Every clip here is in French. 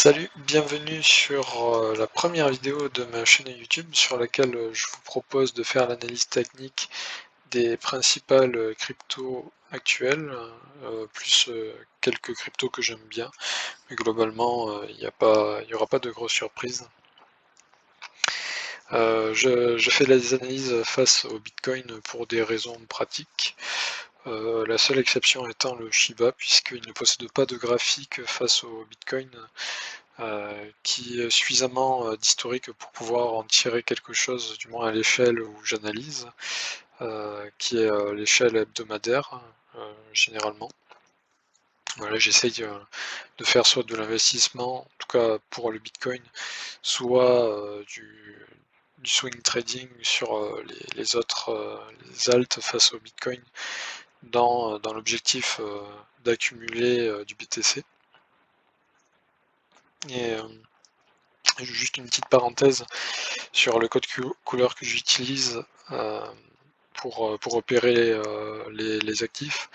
Salut, bienvenue sur la première vidéo de ma chaîne YouTube sur laquelle je vous propose de faire l'analyse technique des principales cryptos actuelles, plus quelques cryptos que j'aime bien, mais globalement il n'y aura pas de grosses surprises. Je fais les analyses face au Bitcoin pour des raisons pratiques. La seule exception étant le Shiba, puisqu'il ne possède pas de graphique face au Bitcoin qui est suffisamment d'historique pour pouvoir en tirer quelque chose, du moins à l'échelle où j'analyse, qui est l'échelle hebdomadaire, généralement. Voilà, j'essaye de faire soit de l'investissement, en tout cas pour le Bitcoin, soit du swing trading sur les autres les alts face au Bitcoin dans l'objectif d'accumuler du BTC. Et juste une petite parenthèse sur le code couleur que j'utilise pour repérer les actifs.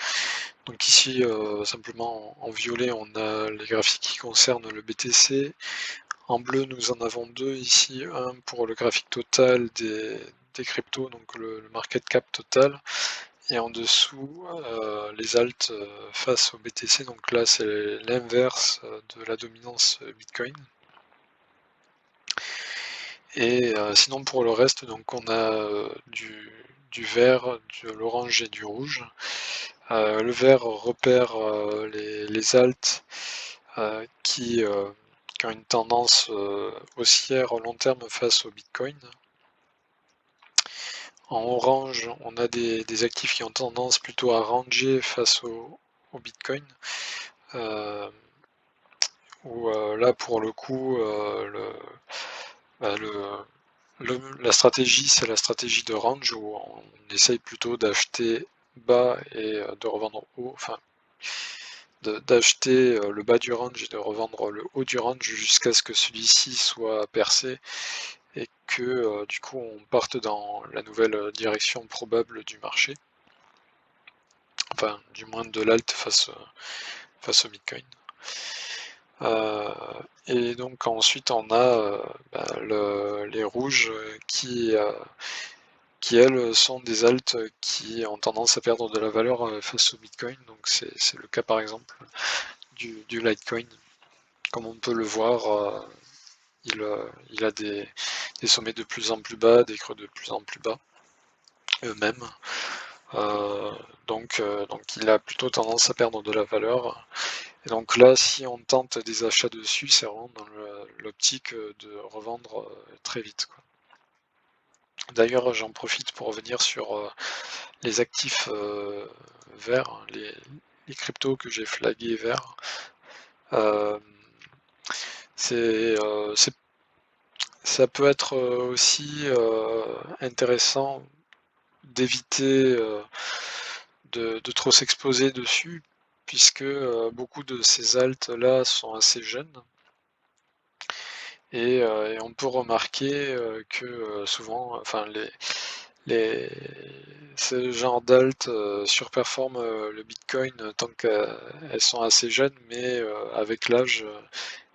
Donc ici, simplement en violet, on a les graphiques qui concernent le BTC. En bleu, nous en avons deux ici, un pour le graphique total des cryptos, donc le market cap total, et en dessous, les alts face au BTC, donc là c'est l'inverse de la dominance Bitcoin. Et sinon pour le reste, donc on a du vert, de l'orange et du rouge. Le vert repère les alts qui ont une tendance haussière long terme face au Bitcoin. En orange, on a des actifs qui ont tendance plutôt à ranger face au Bitcoin. Où là pour le coup, bah, la stratégie, c'est la stratégie de range où on essaye plutôt d'acheter bas et de revendre haut, enfin d'acheter le bas du range et de revendre le haut du range jusqu'à ce que celui-ci soit percé et que du coup on parte dans la nouvelle direction probable du marché, enfin du moins de l'alt face au Bitcoin. Et donc ensuite on a les rouges qui elles sont des alts qui ont tendance à perdre de la valeur face au Bitcoin. Donc c'est le cas par exemple du Litecoin. Comme on peut le voir, il a des sommets de plus en plus bas, des creux de plus en plus bas eux-mêmes. Donc il a plutôt tendance à perdre de la valeur. Et donc là, si on tente des achats dessus, c'est vraiment dans l'optique de revendre très vite, quoi. D'ailleurs, j'en profite pour revenir sur les actifs verts, les cryptos que j'ai flagués verts. Euh, ça peut être aussi intéressant d'éviter de trop s'exposer dessus, puisque beaucoup de ces alts là sont assez jeunes. Et on peut remarquer que souvent, enfin ce genre d'alt surperforme le Bitcoin tant qu'elles sont assez jeunes, mais avec l'âge,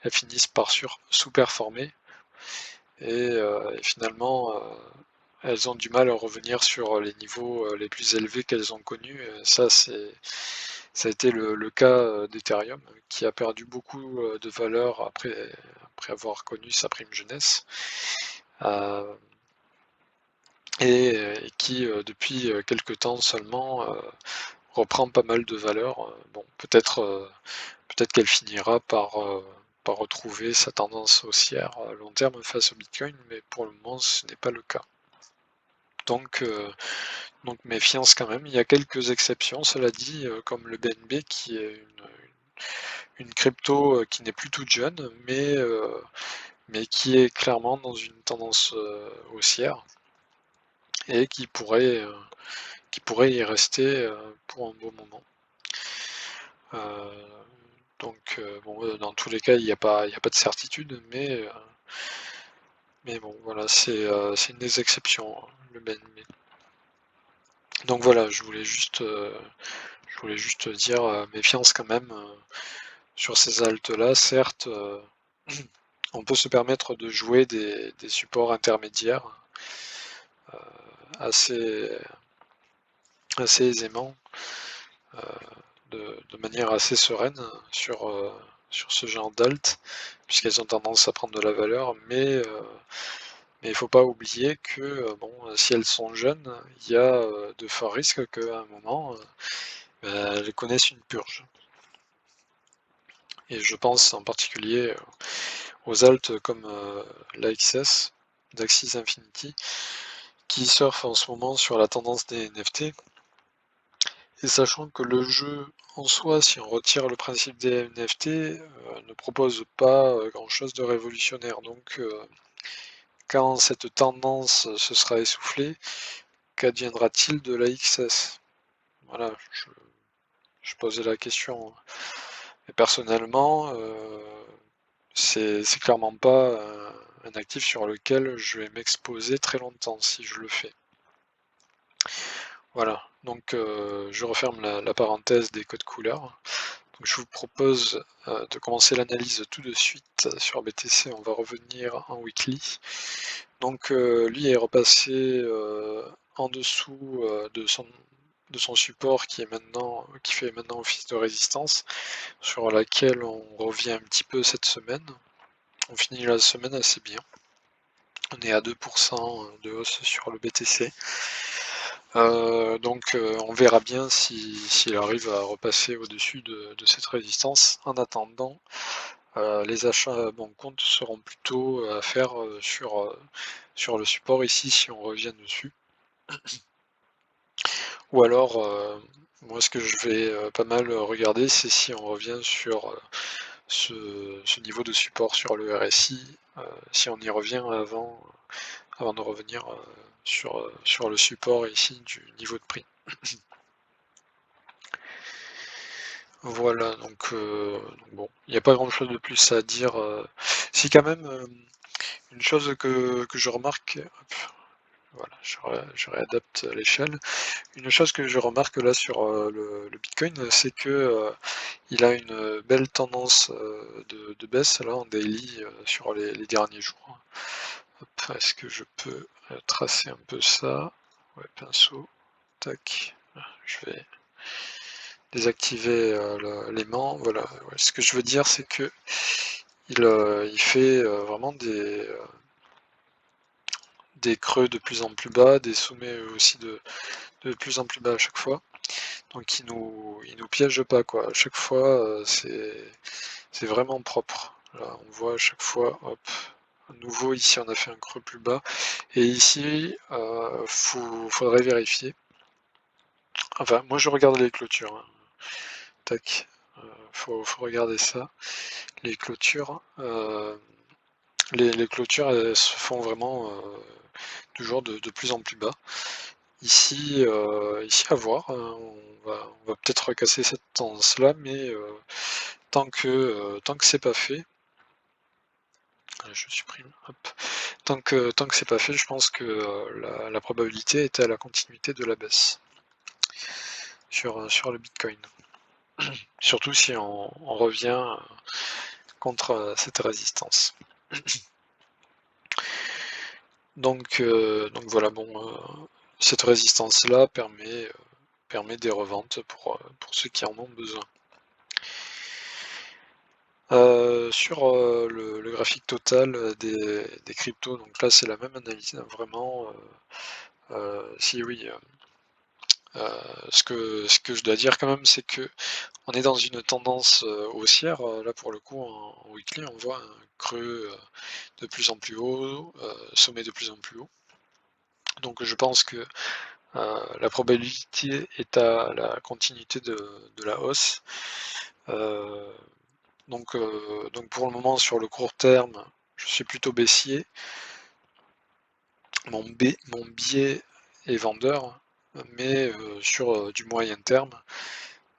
elles finissent par sous-performer. Et finalement, elles ont du mal à revenir sur les niveaux les plus élevés qu'elles ont connus. Ça a été le cas d'Ethereum, qui a perdu beaucoup de valeur après avoir connu sa prime jeunesse, euh, et qui, depuis quelque temps seulement, reprend pas mal de valeur. Bon, peut-être qu'elle finira par retrouver sa tendance haussière à long terme face au Bitcoin, mais pour le moment, ce n'est pas le cas. Donc, donc méfiance quand même. Il y a quelques exceptions, cela dit, comme le BNB qui est une crypto qui n'est plus toute jeune, mais qui est clairement dans une tendance haussière et qui pourrait y rester pour un bon moment. Bon, dans tous les cas, il n'y a pas de certitude, mais bon, voilà, c'est une des exceptions, hein, le BNB. Donc voilà, je voulais juste dire méfiance quand même sur ces haltes là, certes, on peut se permettre de jouer des supports intermédiaires assez, assez aisément, de manière assez sereine sur ce genre d'alt, puisqu'elles ont tendance à prendre de la valeur, mais il ne faut pas oublier que bon, si elles sont jeunes, il y a de forts risques qu'à un moment, elles connaissent une purge. Et je pense en particulier aux alts comme l'AXS, d'Axis Infinity, qui surfent en ce moment sur la tendance des NFT. Et sachant que le jeu en soi, si on retire le principe des NFT, ne propose pas grand-chose de révolutionnaire. Donc quand cette tendance se sera essoufflée, qu'adviendra-t-il de l'AXS? Voilà, je posais la question. Et personnellement, c'est clairement pas un actif sur lequel je vais m'exposer très longtemps si je le fais. Voilà, donc je referme la parenthèse des codes couleurs. Donc, je vous propose de commencer l'analyse tout de suite sur BTC. On va revenir en weekly. Donc lui est repassé en dessous de son support qui fait maintenant office de résistance, sur laquelle on revient un petit peu cette semaine. On finit la semaine assez bien. On est à 2% de hausse sur le BTC. Donc on verra bien s'il arrive à repasser au-dessus de cette résistance. En attendant, les achats à bon compte seront plutôt à faire sur le support ici si on revient dessus. Ou alors, moi ce que je vais pas mal regarder, c'est si on revient sur ce niveau de support sur le RSI, si on y revient avant de revenir sur le support ici du niveau de prix. Voilà, donc bon, il n'y a pas grand chose de plus à dire. Si quand même, une chose que je remarque, hop, voilà, je réadapte l'échelle. Une chose que je remarque là sur le Bitcoin, c'est que il a une belle tendance de baisse là en daily sur les derniers jours. Hop, est-ce que je peux tracer un peu ça? Ouais, pinceau, tac, je vais désactiver l'aimant. Voilà, ouais, ce que je veux dire, c'est que il fait vraiment des creux de plus en plus bas, des sommets aussi de plus en plus bas à chaque fois. Donc il nous piège pas quoi. À chaque fois, c'est vraiment propre. Là, on voit à chaque fois, hop, à nouveau ici on a fait un creux plus bas. Et ici, faudrait vérifier. Enfin, moi je regarde les clôtures, hein. Tac, faut regarder ça. Les clôtures, les clôtures elles se font vraiment toujours de plus en plus bas. Ici, ici à voir, hein, on va peut-être casser cette tendance-là, mais tant que c'est pas fait, je supprime, hop. Tant que c'est pas fait, je pense que la probabilité était à la continuité de la baisse sur le Bitcoin. Surtout si on revient contre cette résistance. Donc voilà, bon, cette résistance-là permet des reventes pour ceux qui en ont besoin. Sur le graphique total des cryptos, donc là c'est la même analyse, hein, vraiment. Si oui, ce que je dois dire quand même, c'est que on est dans une tendance haussière. Là pour le coup, en weekly, on voit un creux de plus en plus haut, sommet de plus en plus haut. Donc je pense que la probabilité est à la continuité de la hausse. Donc pour le moment, sur le court terme, je suis plutôt baissier. Mon biais est vendeur, mais sur du moyen terme,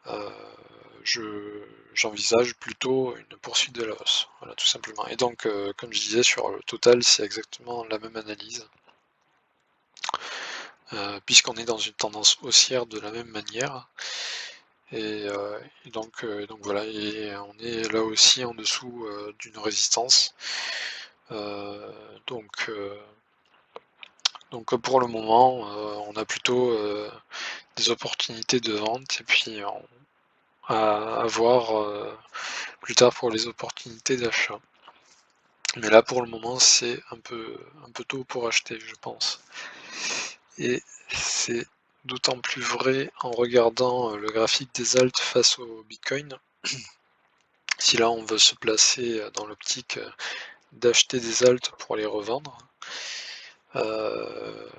euh, j'envisage plutôt une poursuite de la hausse. Voilà, tout simplement. Et donc, comme je disais, sur le total, c'est exactement la même analyse. Puisqu'on est dans une tendance haussière de la même manière. Donc voilà, et on est là aussi en dessous d'une résistance. Euh, donc, euh, donc pour le moment, on a plutôt des opportunités de vente et puis à voir plus tard pour les opportunités d'achat. Mais là pour le moment c'est un peu tôt pour acheter, je pense. Et c'est d'autant plus vrai en regardant le graphique des alts face au Bitcoin. Si là on veut se placer dans l'optique d'acheter des alts pour les revendre, euh,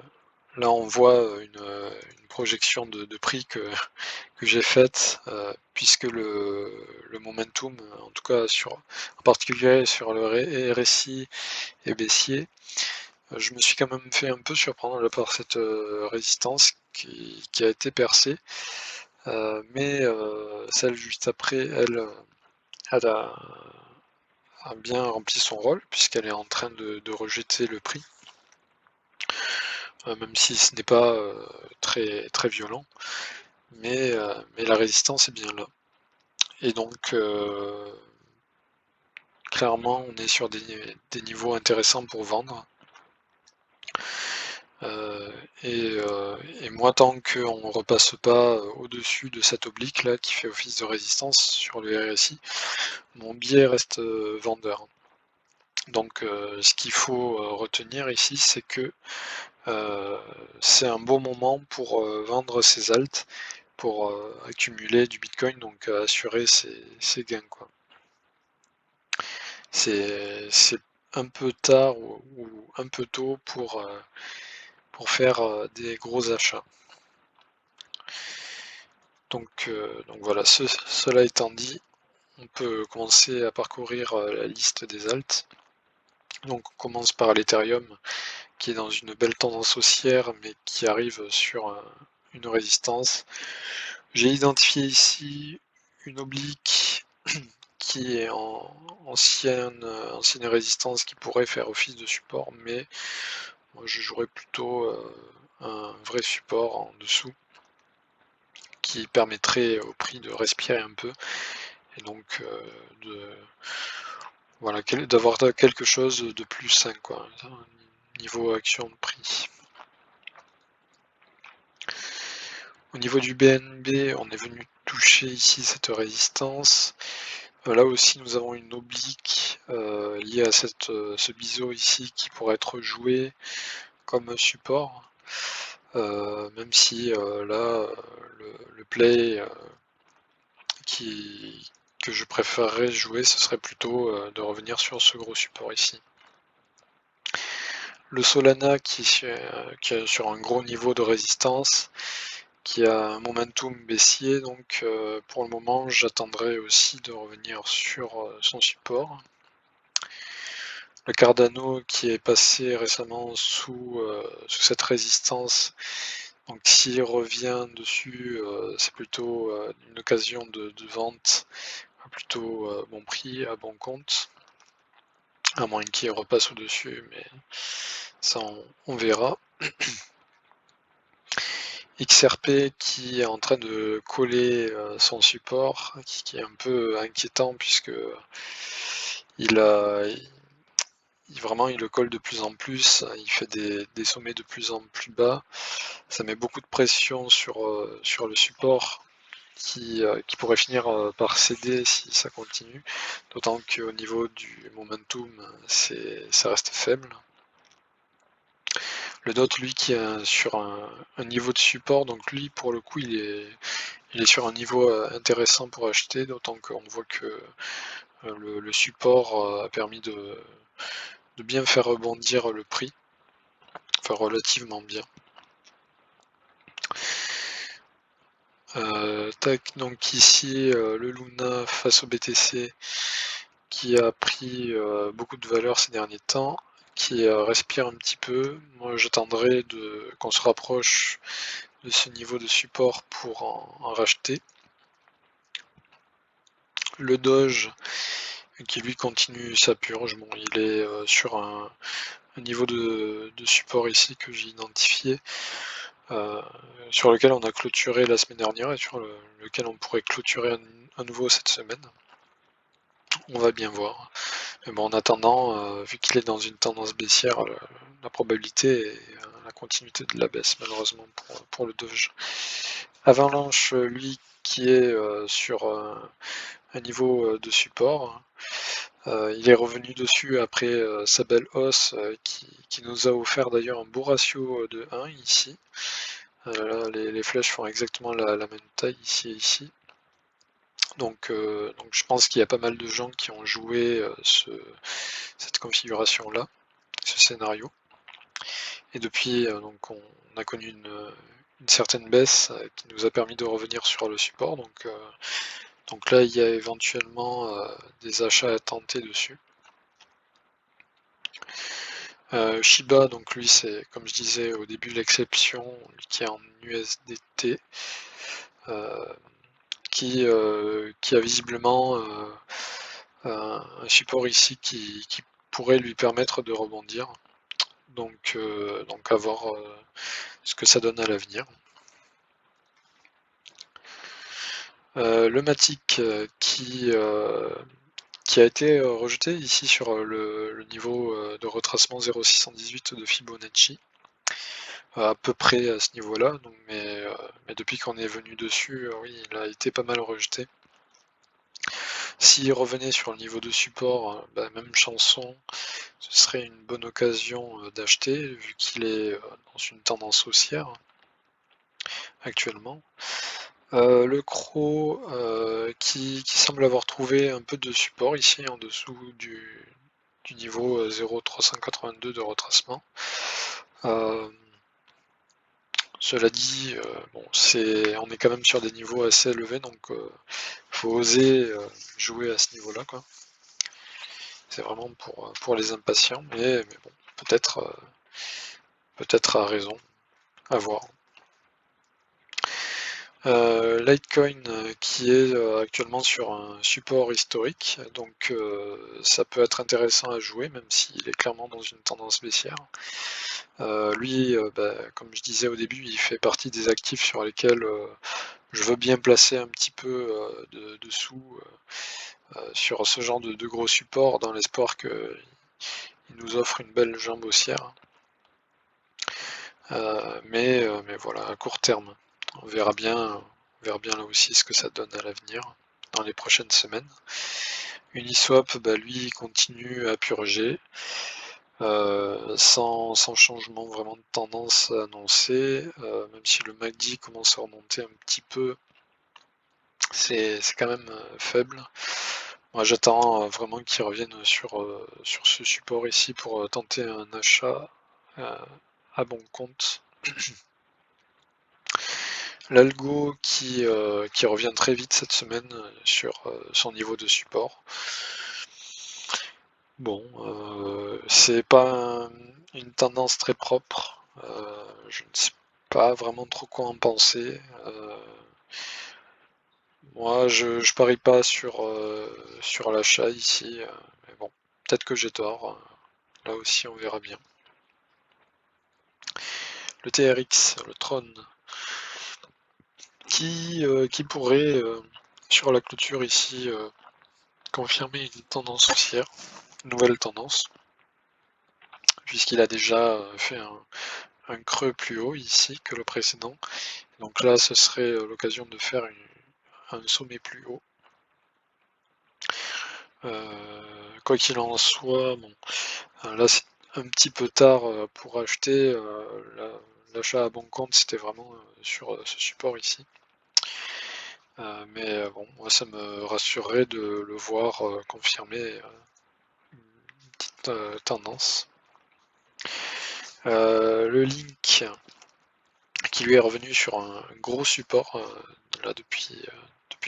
là on voit une projection de prix que j'ai faite, puisque le momentum, en tout cas en particulier sur le RSI est baissier. Je me suis quand même fait un peu surprendre là, par cette résistance qui a été percée, mais celle juste après, elle a bien rempli son rôle puisqu'elle est en train de rejeter le prix, même si ce n'est pas très, très violent, mais la résistance est bien là. Et donc, clairement, on est sur des niveaux intéressants pour vendre. Euh, et moi, tant qu'on ne repasse pas au-dessus de cette oblique là qui fait office de résistance sur le RSI, mon biais reste vendeur. Donc, ce qu'il faut retenir ici, c'est que c'est un bon moment pour vendre ses alts, pour accumuler du Bitcoin, donc assurer ses gains, quoi. C'est un peu tard ou un peu tôt pour faire des gros achats. Donc voilà, cela étant dit, on peut commencer à parcourir la liste des alts. Donc on commence par l'Ethereum qui est dans une belle tendance haussière mais qui arrive sur une résistance. J'ai identifié ici une oblique qui est en ancienne résistance qui pourrait faire office de support, mais moi je jouerais plutôt un vrai support en dessous qui permettrait au prix de respirer un peu et donc voilà, d'avoir quelque chose de plus sain, quoi, niveau action de prix. Au niveau du BNB, on est venu toucher ici cette résistance. Là aussi, nous avons une oblique liée à ce biseau ici qui pourrait être joué comme support. Même si là, le play que je préférerais jouer, ce serait plutôt de revenir sur ce gros support ici. Le Solana qui est sur un gros niveau de résistance, qui a un momentum baissier, donc pour le moment j'attendrai aussi de revenir sur son support. Le Cardano qui est passé récemment sous cette résistance, donc s'il revient dessus, c'est plutôt une occasion de vente à plutôt bon prix, à bon compte, à moins qu'il repasse au-dessus, mais ça on verra. XRP qui est en train de coller son support, qui est un peu inquiétant puisque vraiment il le colle de plus en plus, il fait des sommets de plus en plus bas, ça met beaucoup de pression sur le support qui pourrait finir par céder si ça continue, d'autant qu'au niveau du momentum ça reste faible. Le DOT lui qui est sur un niveau de support, donc lui pour le coup il est sur un niveau intéressant pour acheter, d'autant qu'on voit que le support a permis de bien faire rebondir le prix, enfin relativement bien. Tac, donc ici le Luna face au BTC qui a pris beaucoup de valeur ces derniers temps, qui respire un petit peu. Moi j'attendrai qu'on se rapproche de ce niveau de support pour en racheter. Le Doge qui lui continue sa purge, bon il est sur un niveau de support ici que j'ai identifié. sur lequel on a clôturé la semaine dernière et sur lequel on pourrait clôturer à nouveau cette semaine. On va bien voir. Mais bon, en attendant, vu qu'il est dans une tendance baissière, la probabilité est la continuité de la baisse, malheureusement pour le Doge. Avalanche, lui, qui est sur un niveau de support. Il est revenu dessus après sa belle hausse qui nous a offert d'ailleurs un beau ratio de 1 ici. Là, les flèches font exactement la même taille ici et ici. Donc je pense qu'il y a pas mal de gens qui ont joué cette configuration-là, ce scénario. Et depuis, donc on a connu une certaine baisse qui nous a permis de revenir sur le support. Donc là, il y a éventuellement des achats à tenter dessus. Shiba, donc lui, c'est comme je disais au début l'exception, qui est en USDT, qui a visiblement un support ici qui pourrait lui permettre de rebondir. Donc à voir ce que ça donne à l'avenir. Le Matic qui a été rejeté ici sur le niveau de retracement 0,618 de Fibonacci, à peu près à ce niveau-là, mais depuis qu'on est venu dessus, oui, il a été pas mal rejeté. S'il revenait sur le niveau de support, même chanson, ce serait une bonne occasion d'acheter, vu qu'il est dans une tendance haussière actuellement. Le CRO qui semble avoir trouvé un peu de support ici en dessous du niveau 0,382 de retracement. Cela dit, bon, on est quand même sur des niveaux assez élevés, donc il faut oser jouer à ce niveau-là, quoi. C'est vraiment pour les impatients, mais bon, peut-être à raison, à voir. Litecoin qui est actuellement sur un support historique, donc ça peut être intéressant à jouer, même s'il est clairement dans une tendance baissière. Lui, comme je disais au début, il fait partie des actifs sur lesquels je veux bien placer un petit peu de sous sur ce genre de gros support, dans l'espoir qu'il nous offre une belle jambe haussière. Mais voilà, à court terme, on verra bien là aussi ce que ça donne à l'avenir, dans les prochaines semaines. Uniswap, lui, continue à purger, sans changement vraiment de tendance annoncé, même si le MACD commence à remonter un petit peu, c'est quand même faible. Moi, j'attends vraiment qu'ils reviennent sur ce support ici pour tenter un achat à bon compte. L'algo qui revient très vite cette semaine sur son niveau de support. Bon, c'est pas une tendance très propre. Je ne sais pas vraiment trop quoi en penser. Moi, je parie pas sur l'achat ici, mais bon, peut-être que j'ai tort. Là aussi, on verra bien. Le TRX, le Tron, qui pourrait, sur la clôture ici, confirmer une tendance haussière, une nouvelle tendance, puisqu'il a déjà fait un creux plus haut ici que le précédent. Donc là, ce serait l'occasion de faire un sommet plus haut. Quoi qu'il en soit, bon, là c'est un petit peu tard pour acheter. L'achat à bon compte, c'était vraiment sur ce support ici. Mais bon, moi ça me rassurerait de le voir confirmer une petite tendance. Le Link qui lui est revenu sur un gros support là depuis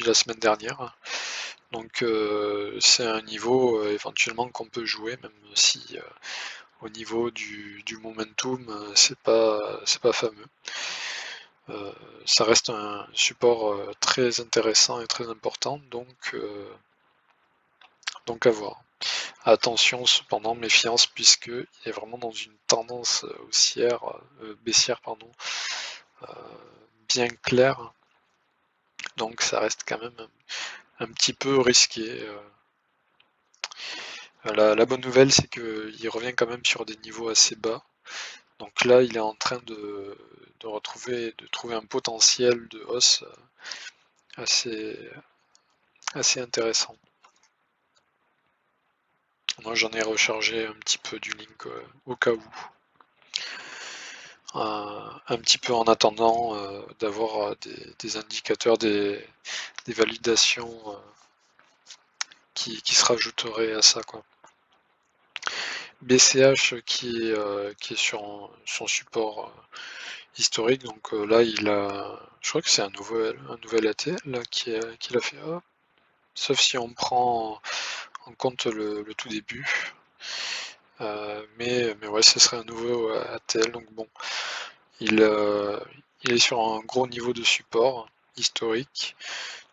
la semaine dernière. Donc c'est un niveau éventuellement qu'on peut jouer, même si au niveau du momentum c'est pas fameux. Ça reste un support très intéressant et très important, donc à voir. Attention cependant, méfiance, puisqu'il est vraiment dans une tendance haussière, baissière pardon, bien clair, donc ça reste quand même un petit peu risqué. La bonne nouvelle, c'est qu'il revient quand même sur des niveaux assez bas. Donc là, il est en train de trouver un potentiel de hausse assez, assez intéressant. Moi, j'en ai rechargé un petit peu du Link au cas où. Un petit peu en attendant d'avoir des indicateurs, des validations qui se rajouteraient à ça, quoi. BCH qui est sur son support historique, donc là je crois que c'est un nouvel ATL là, qu'il a fait, sauf si on prend en compte le tout début, mais ouais, ce serait un nouveau ATL, donc bon, il est sur un gros niveau de support historique.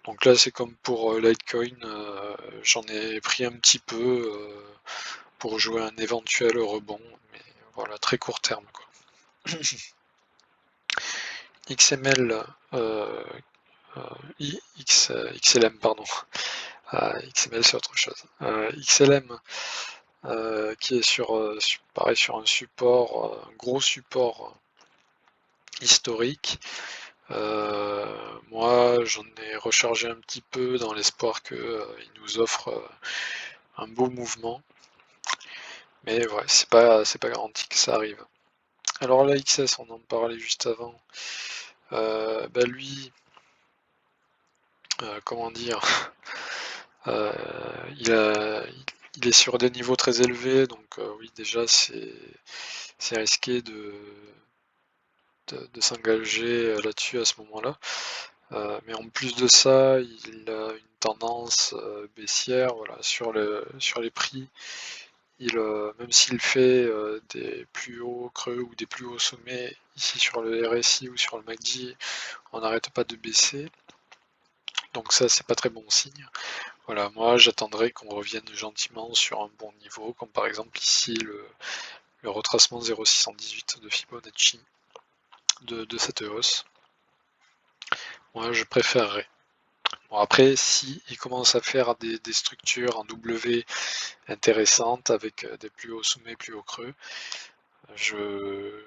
Donc là, c'est comme pour Litecoin, j'en ai pris un petit peu pour jouer un éventuel rebond, mais voilà, très court terme, quoi. XML, XLM, pardon. XML, c'est autre chose. XLM, qui est pareil, sur un support, un gros support historique. Moi, j'en ai rechargé un petit peu dans l'espoir qu'il nous offre un beau mouvement. Mais ouais, c'est pas garanti que ça arrive. Alors là, XS, on en parlait juste avant. Bah lui, comment dire, euh, il, il est sur des niveaux très élevés, donc oui, déjà c'est risqué de s'engager là-dessus à ce moment-là. Mais en plus de ça, il a une tendance baissière, voilà, sur les prix. Même s'il fait des plus hauts creux ou des plus hauts sommets ici sur le RSI ou sur le MACD, on n'arrête pas de baisser. Donc ça, c'est pas très bon signe. Voilà, moi j'attendrai qu'on revienne gentiment sur un bon niveau, comme par exemple ici le retracement 0,618 de Fibonacci de cette hausse. Moi je préférerais. Bon, après, si il commence à faire des structures en W intéressantes avec des plus hauts sommets, plus hauts creux, je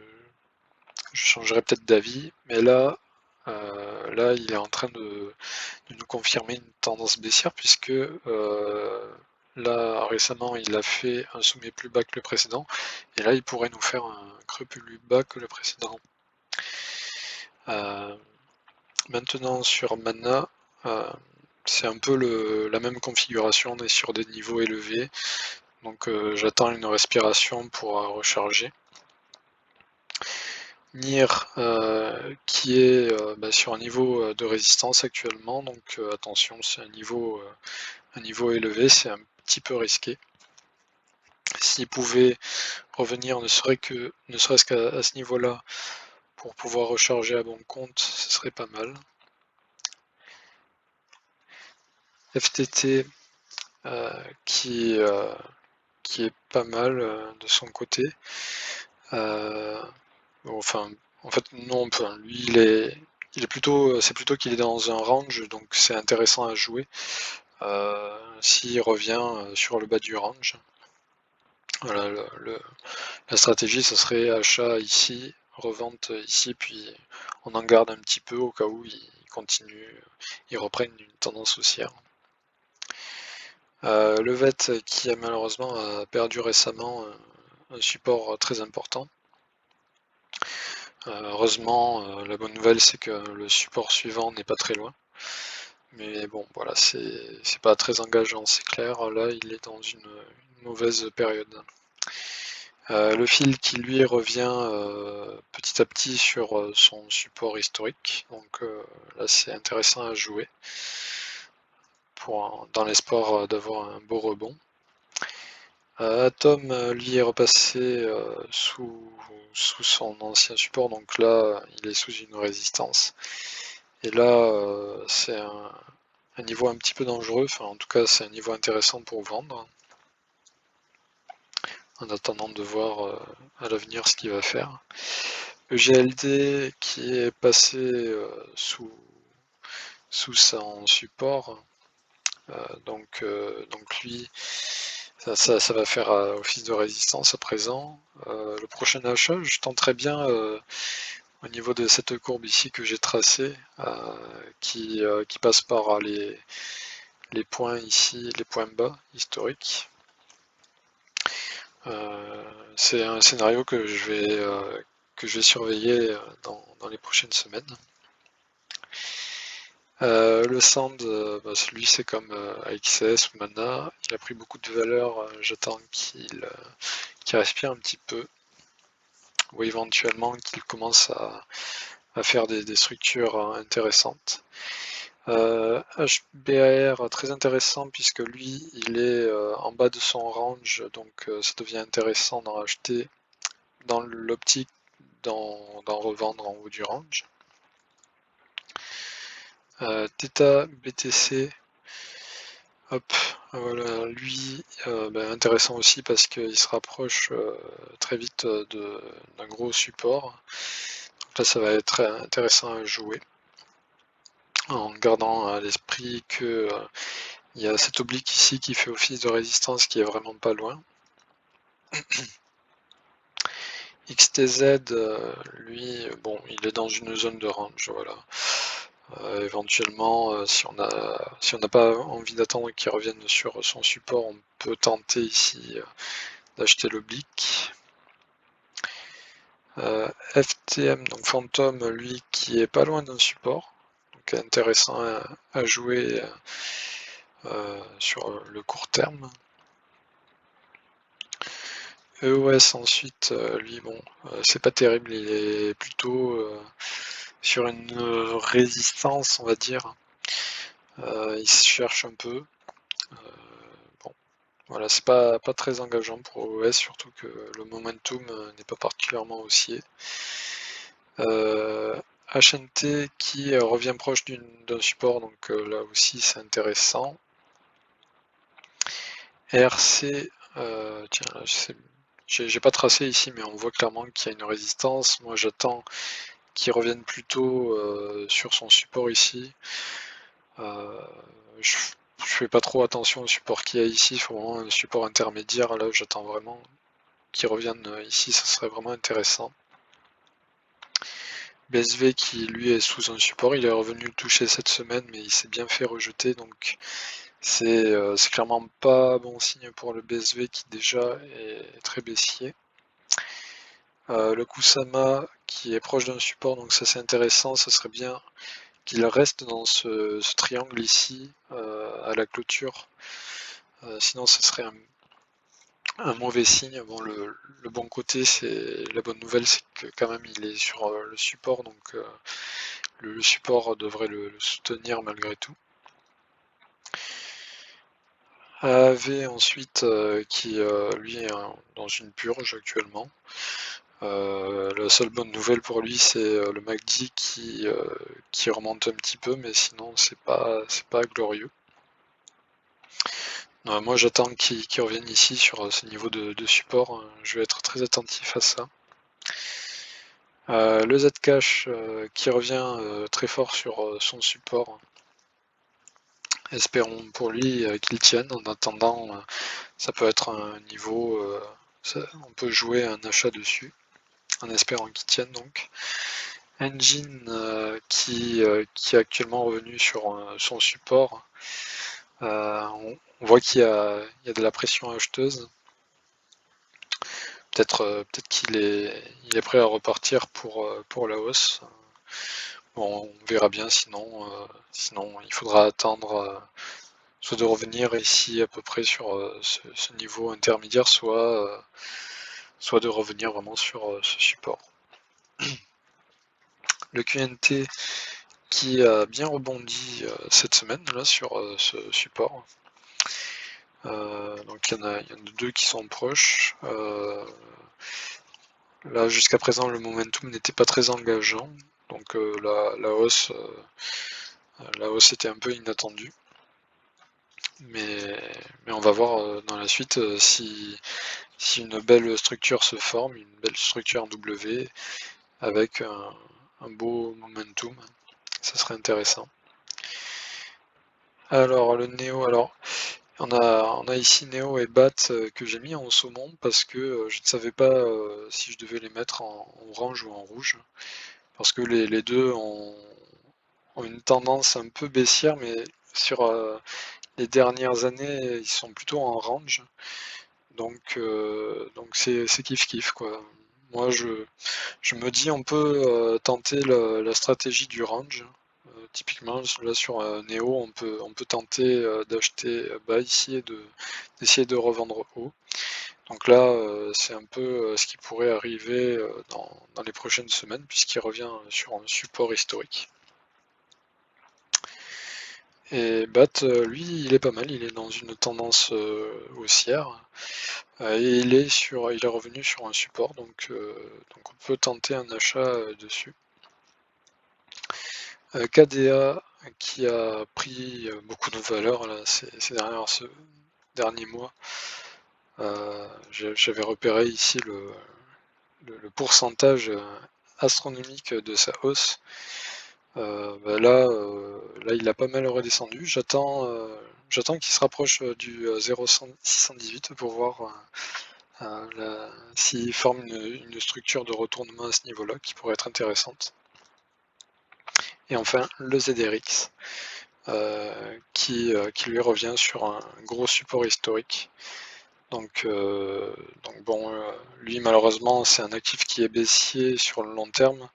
changerai peut-être d'avis, mais là, il est en train de nous confirmer une tendance baissière puisque là, récemment, il a fait un sommet plus bas que le précédent, et là, il pourrait nous faire un creux plus bas que le précédent. Maintenant, sur Mana, c'est un peu la même configuration, on est sur des niveaux élevés, donc j'attends une respiration pour recharger. NIR qui est sur un niveau de résistance actuellement, donc attention, c'est un niveau élevé, c'est un petit peu risqué. S'il pouvait revenir ne serait-ce qu'à ce niveau-là pour pouvoir recharger à bon compte, ce serait pas mal. FTT qui est pas mal de son côté. Enfin, en fait, non, lui, c'est plutôt qu'il est dans un range, donc c'est intéressant à jouer. S'il revient sur le bas du range, voilà, la stratégie, ce serait achat ici, revente ici, puis on en garde un petit peu au cas où ils reprennent une tendance haussière. Le VET qui a malheureusement perdu récemment un support très important. Heureusement, la bonne nouvelle c'est que le support suivant n'est pas très loin. Mais bon, voilà, c'est pas très engageant, c'est clair. Là, il est dans une mauvaise période. Le fil qui lui revient petit à petit sur son support historique. Donc là, c'est intéressant à jouer dans l'espoir d'avoir un beau rebond. Atom, lui, est repassé sous son ancien support, donc là, il est sous une résistance. Et là, c'est un niveau un petit peu dangereux, enfin, en tout cas, c'est un niveau intéressant pour vendre, en attendant de voir à l'avenir ce qu'il va faire. EGLD qui est passé sous son support. Donc lui, ça va faire office de résistance à présent. Le prochain achat, je tenterai bien au niveau de cette courbe ici que j'ai tracée, qui passe par les points ici, les points bas historiques. C'est un scénario que je vais surveiller dans les prochaines semaines. Le Sand, lui c'est comme AXS ou Mana, il a pris beaucoup de valeur, j'attends qu'il respire un petit peu, ou éventuellement qu'il commence à faire des structures intéressantes. HBAR très intéressant puisque lui il est en bas de son range, donc ça devient intéressant d'en racheter dans l'optique d'en revendre en haut du range. Theta BTC, hop, voilà, lui intéressant aussi parce qu'il se rapproche très vite d'un gros support. Donc là ça va être intéressant à jouer en gardant à l'esprit que il y a cet oblique ici qui fait office de résistance qui est vraiment pas loin. XTZ, lui, bon, il est dans une zone de range, voilà. Éventuellement, si on n'a pas envie d'attendre qu'il revienne sur son support, on peut tenter ici d'acheter l'oblique. FTM, donc Phantom, lui, qui est pas loin d'un support, donc intéressant à jouer sur le court terme. EOS ensuite, lui, bon, c'est pas terrible, il est plutôt sur une résistance, on va dire. Il se cherche un peu. Bon, voilà, c'est pas très engageant pour EOS, surtout que le momentum n'est pas particulièrement haussier. HNT qui revient proche d'un support, donc là aussi c'est intéressant. RC, tiens, là, j'ai pas tracé ici, mais on voit clairement qu'il y a une résistance. Moi j'attends qu'il revienne plutôt sur son support ici. Je fais pas trop attention au support qu'il y a ici, il faut vraiment un support intermédiaire. Là j'attends vraiment qu'il revienne ici, ça serait vraiment intéressant. BSV qui lui est sous un support, il est revenu le toucher cette semaine, mais il s'est bien fait rejeter, donc c'est clairement pas bon signe pour le BSV qui déjà est très baissier. Le Kusama qui est proche d'un support, donc ça c'est intéressant, ça serait bien qu'il reste dans ce triangle ici à la clôture, sinon ce serait un mauvais signe. Bon, le bon côté, c'est la bonne nouvelle, c'est que quand même il est sur le support, donc le support devrait le soutenir malgré tout. AAV ensuite qui lui est dans une purge actuellement. La seule bonne nouvelle pour lui c'est le MACD qui remonte un petit peu, mais sinon c'est pas glorieux. Moi j'attends qu'il revienne ici sur ce niveau de support, je vais être très attentif à ça. Le Zcash qui revient très fort sur son support. Espérons pour lui qu'il tienne. En attendant, ça peut être un niveau, on peut jouer un achat dessus, en espérant qu'il tienne donc. Engine qui est actuellement revenu sur son support. On voit qu'il y a de la pression acheteuse. Peut-être qu'il est prêt à repartir pour la hausse. Bon, on verra bien, sinon il faudra attendre soit de revenir ici à peu près sur ce niveau intermédiaire, soit de revenir vraiment sur ce support. Le QNT qui a bien rebondi cette semaine là sur ce support. Donc il y en a deux qui sont proches. Là jusqu'à présent le momentum n'était pas très engageant, donc la hausse était un peu inattendue. Mais on va voir dans la suite si une belle structure se forme, une belle structure en W, avec un beau momentum, ça serait intéressant. Alors le Néo, alors on a ici Néo et Bat que j'ai mis en saumon parce que je ne savais pas si je devais les mettre en orange ou en rouge, parce que les deux ont une tendance un peu baissière, mais sur les dernières années, ils sont plutôt en range. Donc c'est kiff kiff quoi. Moi je me dis on peut tenter la stratégie du range. Typiquement là sur Neo on peut tenter d'acheter bas ici et d'essayer de revendre haut. Donc là c'est un peu ce qui pourrait arriver dans les prochaines semaines puisqu'il revient sur un support historique. Et Bat, lui, il est pas mal, il est dans une tendance haussière. Et il est revenu sur un support, donc on peut tenter un achat dessus. KDA qui a pris beaucoup de valeur là, ces derniers mois. J'avais repéré ici le pourcentage astronomique de sa hausse. Bah là, il a pas mal redescendu. J'attends qu'il se rapproche du 0,618 pour voir s'il forme une structure de retournement à ce niveau-là qui pourrait être intéressante. Et enfin, le ZRX qui lui revient sur un gros support historique. Donc bon, lui malheureusement c'est un actif qui est baissier sur le long terme,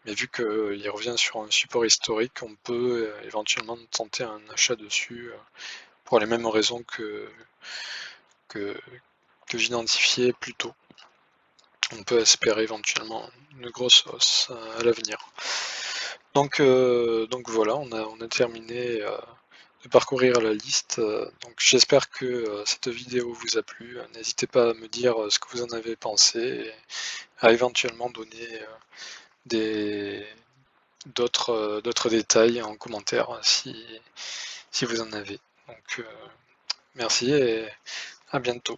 mais vu qu'il revient sur un support historique, on peut éventuellement tenter un achat dessus pour les mêmes raisons que, que j'identifiais plus tôt. On peut espérer éventuellement une grosse hausse à l'avenir. Donc voilà, on a terminé de parcourir la liste. Donc j'espère que cette vidéo vous a plu. N'hésitez pas à me dire ce que vous en avez pensé et à éventuellement donner d'autres détails en commentaire si vous en avez. Donc merci et à bientôt.